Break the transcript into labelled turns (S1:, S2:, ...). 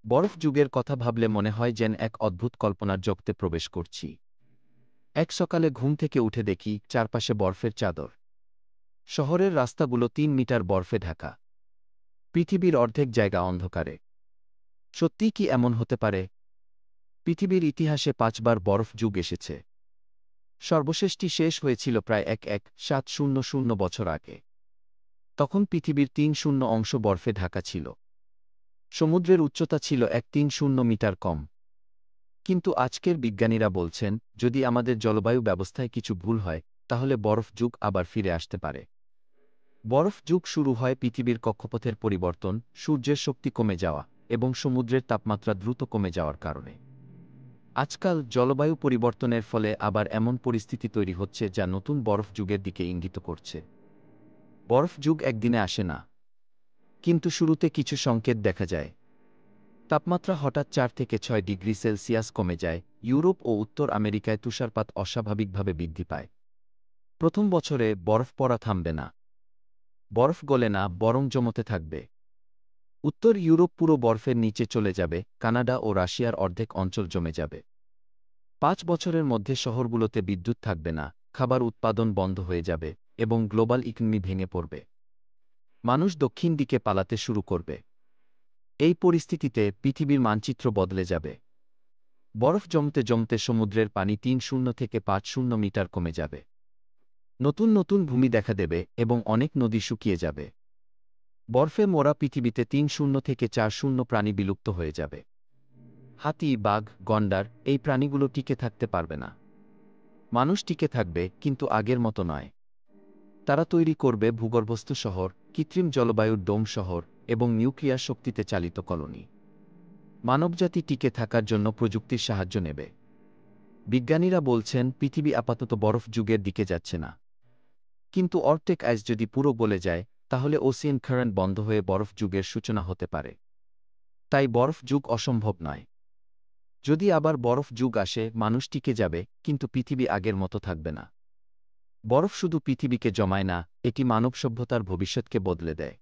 S1: বরফ যুগের কথা ভাবলে মনে হয় যেন এক অদ্ভুত কল্পনার জগতে প্রবেশ করছি। এক সকালে ঘুম থেকে উঠে দেখি চারপাশে বরফের চাদর। শহরের রাস্তাগুলো ৩ মিটার বরফে ঢাকা। পৃথিবীর অর্ধেক জায়গা অন্ধকারে। সত্যিই কি এমন হতে পারে? পৃথিবীর ইতিহাসে ৫ বার বরফ যুগ এসেছে। সর্বশেষটি শেষ হয়েছিল প্রায় ১,৭০০ বছর আগে। তখন পৃথিবীর ৩ অংশ বরফে ঢাকা ছিল। সমুদ্রের উচ্চতা ছিল ১,৩০ মিটার কম। কিন্তু আজকের বিজ্ঞানীরা বলছেন, যদি আমাদের জলবায়ু ব্যবস্থায় কিছু ভুল হয়, তাহলে বরফ যুগ আবার ফিরে আসতে পারে। বরফ যুগ শুরু হয় পৃথিবীর কক্ষপথের পরিবর্তন, সূর্যের শক্তি কমে যাওয়া এবং সমুদ্রের তাপমাত্রা দ্রুত কমে যাওয়ার কারণে। আজকাল জলবায়ু পরিবর্তনের ফলে আবার এমন পরিস্থিতি তৈরি হচ্ছে যা নতুন বরফ যুগের দিকে ইঙ্গিত করছে। বরফ যুগ একদিনে আসে না, কিন্তু শুরুতে কিছু সংকেত দেখা যায়। তাপমাত্রা হঠাৎ ৪ থেকে ৬ ডিগ্রি সেলসিয়াস কমে যায়। ইউরোপ ও উত্তর আমেরিকায় তুষারপাত অস্বাভাবিকভাবে বৃদ্ধি পায়। প্রথম বছরে বরফ পড়া থামবে না। বরফ গলে না, বরং জমতে থাকবে। উত্তর ইউরোপ পুরো বরফের নিচে চলে যাবে, কানাডা ও রাশিয়ার অর্ধেক অঞ্চল জমে যাবে। ৫ বছরের মধ্যে শহরগুলোতে বিদ্যুৎ থাকবে না, খাবার উৎপাদন বন্ধ হয়ে যাবে এবং গ্লোবাল ইকোনমি ভেঙে পড়বে। মানুষ দক্ষিণ দিকে পালাতে শুরু করবে। এই পরিস্থিতিতে পৃথিবীর মানচিত্র বদলে যাবে। বরফ জমতে জমতে সমুদ্রের পানি ৩ থেকে ৫ মিটার কমে যাবে। নতুন নতুন ভূমি দেখা দেবে এবং অনেক নদী শুকিয়ে যাবে। বরফে মোড়া পৃথিবীতে ৩ থেকে ৪ প্রাণী বিলুপ্ত হয়ে যাবে। হাতি, বাঘ, গন্ডার এই প্রাণীগুলো টিকে থাকতে পারবে না। মানুষ টিকে থাকবে, কিন্তু আগের মতো নয়। তারা তৈরি করবে ভূগর্ভস্থ শহর, কৃত্রিম জলবায়ুর ডোম শহর এবং নিউক্লিয়ার শক্তিতে চালিত কলোনি। মানবজাতি টিকে থাকার জন্য প্রযুক্তির সাহায্য নেবে। বিজ্ঞানীরা বলছেন পৃথিবী আপাতত বরফ যুগের দিকে যাচ্ছে না। কিন্তু আর্কটিক আইস যদি পুরো গলে যায়, তাহলে ওসিয়ান কারেন্ট বন্ধ হয়ে বরফ যুগের সূচনা হতে পারে। তাই বরফ যুগ অসম্ভব নয়। যদি আবার বরফ যুগ আসে, মানুষ টিকে যাবে, কিন্তু পৃথিবী আগের মতো থাকবে না। বরফ শুধু পৃথিবীকে জমায় না, এটি মানব সভ্যতার ভবিষ্যৎকে বদলে দেয়।